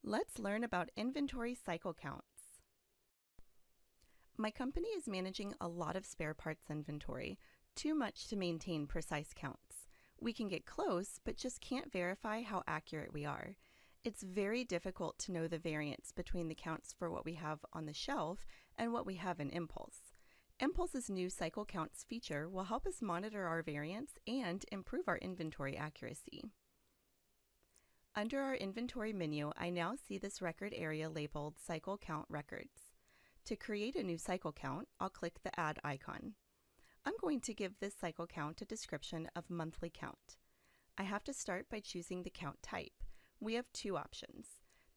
Let's learn about inventory cycle counts. My company is managing a lot of spare parts inventory, too much to maintain precise counts. We can get close, but just can't verify how accurate we are. It's very difficult to know the variance between the counts for what we have on the shelf and what we have in Impulse. Impulse's new cycle counts feature will help us monitor our variance and improve our inventory accuracy. Under our inventory menu, I now see this record area labeled Cycle Count Records. To create a new cycle count, I'll click the Add icon. I'm going to give this cycle count a description of monthly count. I have to start by choosing the count type. We have two options.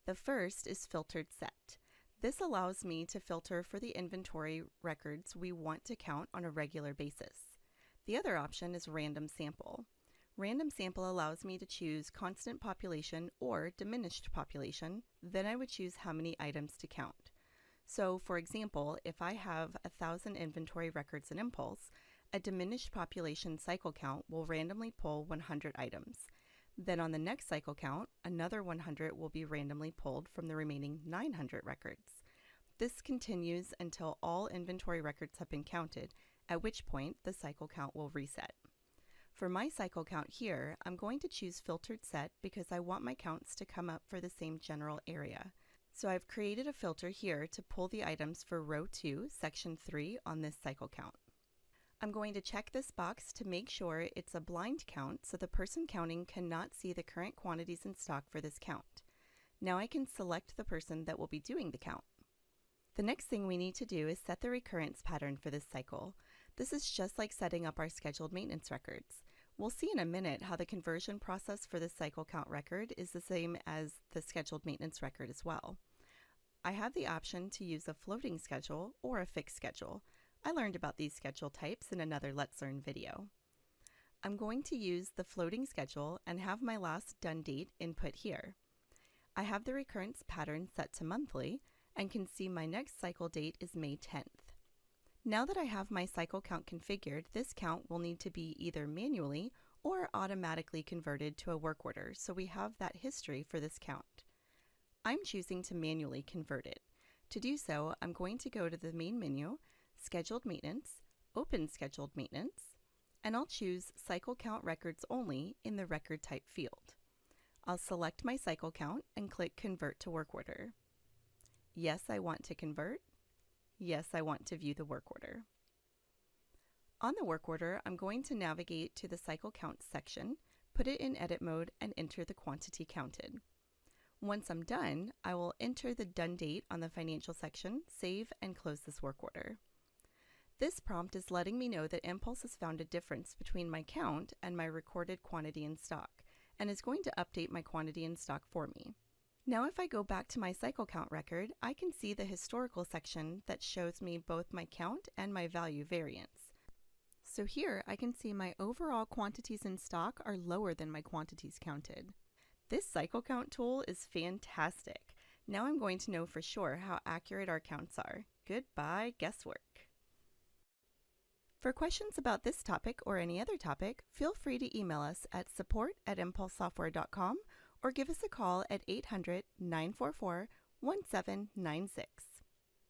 The first is Filtered Set. This allows me to filter for the inventory records we want to count on a regular basis. The other option is Random Sample. Random Sample allows me to choose constant population or diminished population, then I would choose how many items to count. So, for example, if I have 1,000 inventory records in Impulse, a diminished population cycle count will randomly pull 100 items. Then on the next cycle count, another 100 will be randomly pulled from the remaining 900 records. This continues until all inventory records have been counted, at which point the cycle count will reset. For my cycle count here, I'm going to choose Filtered Set because I want my counts to come up for the same general area. So I've created a filter here to pull the items for row 2, section 3 on this cycle count. I'm going to check this box to make sure it's a blind count so the person counting cannot see the current quantities in stock for this count. Now I can select the person that will be doing the count. The next thing we need to do is set the recurrence pattern for this cycle. This is just like setting up our scheduled maintenance records. We'll see in a minute how the conversion process for the cycle count record is the same as the scheduled maintenance record as well. I have the option to use a floating schedule or a fixed schedule. I learned about these schedule types in another Let's Learn video. I'm going to use the floating schedule and have my last done date input here. I have the recurrence pattern set to monthly and can see my next cycle date is May 10th. Now that I have my cycle count configured, this count will need to be either manually or automatically converted to a work order, so we have that history for this count. I'm choosing to manually convert it. To do so, I'm going to go to the main menu, Scheduled Maintenance, Open Scheduled Maintenance, and I'll choose Cycle Count Records Only in the Record Type field. I'll select my cycle count and click Convert to Work Order. Yes, I want to convert. Yes, I want to view the work order. On the work order, I'm going to navigate to the Cycle Count section, put it in edit mode, and enter the quantity counted. Once I'm done, I will enter the done date on the financial section, save, and close this work order. This prompt is letting me know that Impulse has found a difference between my count and my recorded quantity in stock, and is going to update my quantity in stock for me. Now if I go back to my cycle count record, I can see the historical section that shows me both my count and my value variance. So here I can see my overall quantities in stock are lower than my quantities counted. This cycle count tool is fantastic. Now I'm going to know for sure how accurate our counts are. Goodbye guesswork. For questions about this topic or any other topic, feel free to email us at support@impulsesoftware.com or give us a call at 800-944-1796.